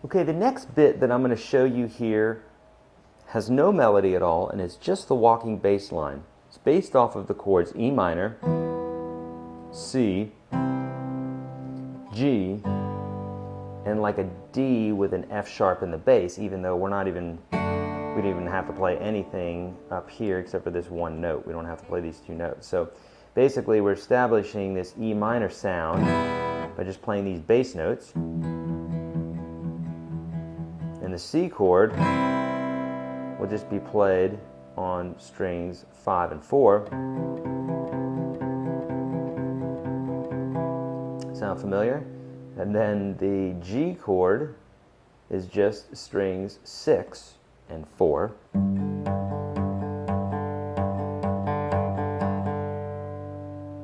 Okay, the next bit that I'm going to show you here has no melody at all, and it's just the walking bass line. It's based off of the chords E minor, C, G, and like a D with an F sharp in the bass, even though we don't even have to play anything up here except for this one note. We don't have to play these two notes. So basically we're establishing this E minor sound by just playing these bass notes. And the C chord will just be played on strings 5 and 4. Sound familiar? And then the G chord is just strings 6 and 4.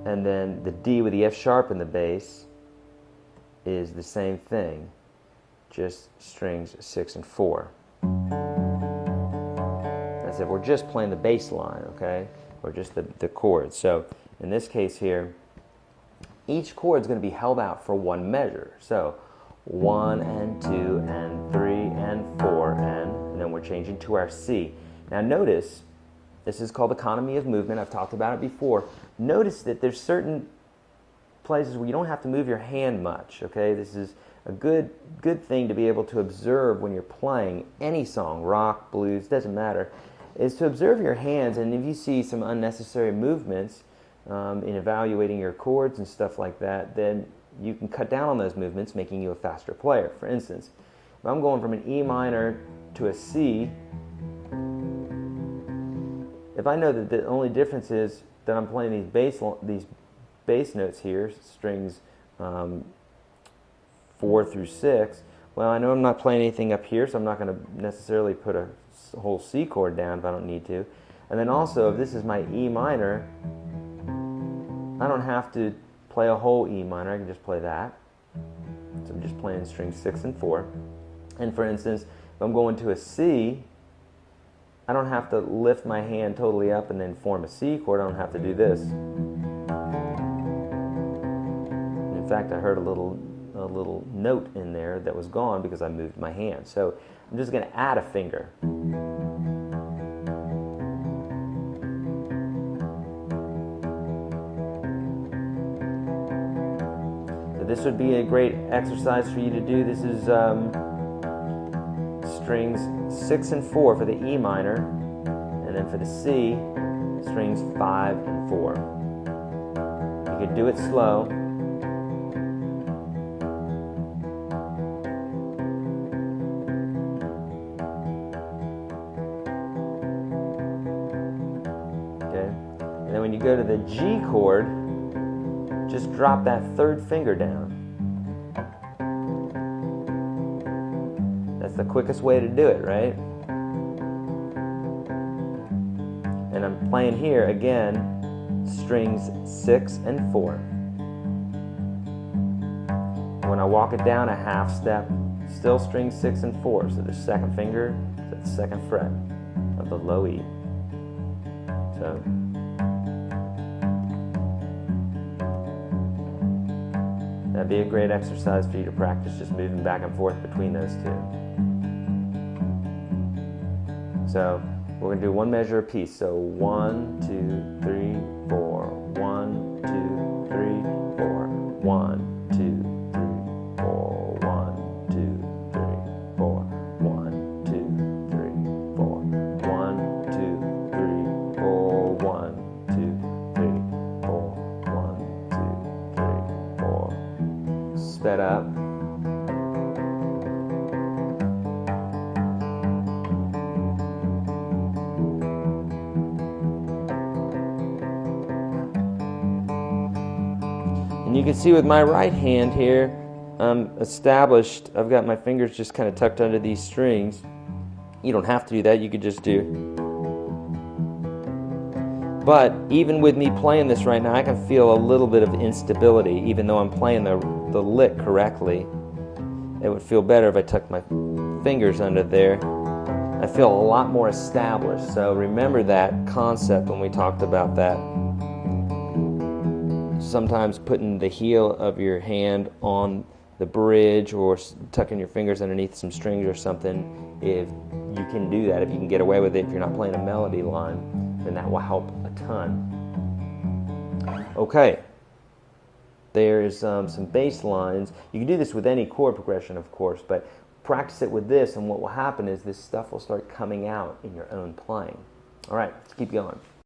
And then the D with the F sharp in the bass is the same thing, just strings 6 and 4. As if we're just playing the bass line, okay? Or just the chords. So in this case here, each chord is going to be held out for one measure. So 1 and 2 and 3 and 4 and then we're changing to our C. Now notice, this is called economy of movement. I've talked about it before. Notice that there's certain places where you don't have to move your hand much, okay? This is a good thing to be able to observe when you're playing any song, rock, blues, doesn't matter, is to observe your hands, and if you see some unnecessary movements in evaluating your chords and stuff like that, then you can cut down on those movements, making you a faster player. For instance, if I'm going from an E minor to a C, if I know that the only difference is that I'm playing these bass notes here, strings 4 through 6, well, I know I'm not playing anything up here, so I'm not going to necessarily put a whole C chord down if I don't need to. And then also, if this is my E minor, I don't have to play a whole E minor, I can just play that. So I'm just playing strings 6 and 4. And for instance, if I'm going to a C, I don't have to lift my hand totally up and then form a C chord. I don't have to do this. In fact, I heard a little note in there that was gone because I moved my hand. So I'm just going to add a finger. So this would be a great exercise for you to do. This is strings 6 and 4 for the E minor, and then for the C, strings 5 and 4. You could do it slow. Okay, and then when you go to the G chord, just drop that third finger down. That's the quickest way to do it, right? And I'm playing here again, strings 6 and 4. When I walk it down a half step, still strings 6 and 4. So the second finger is at the second fret of the low E. So that'd be a great exercise for you to practice, just moving back and forth between those two. So we're going to do one measure apiece. So 1, 2, 3, 4. 1, 2, 3, 4. 1, 2, 3, 4. 1, 2, 3, 4. 1, 2, 3, 4. 1, 2, 3, 4. 1, 2, 3, 4. 1, 2, 3, 4. Sped up. And you can see with my right hand here, I'm established. I've got my fingers just kind of tucked under these strings. You don't have to do that, you could just do. But even with me playing this right now, I can feel a little bit of instability, even though I'm playing the lick correctly. It would feel better if I tucked my fingers under there. I feel a lot more established. So remember that concept when we talked about that. Sometimes putting the heel of your hand on the bridge or tucking your fingers underneath some strings or something, if you can do that, if you can get away with it, if you're not playing a melody line, then that will help a ton. Okay, there's some bass lines. You can do this with any chord progression, of course, but practice it with this, and what will happen is this stuff will start coming out in your own playing. All right, let's keep going.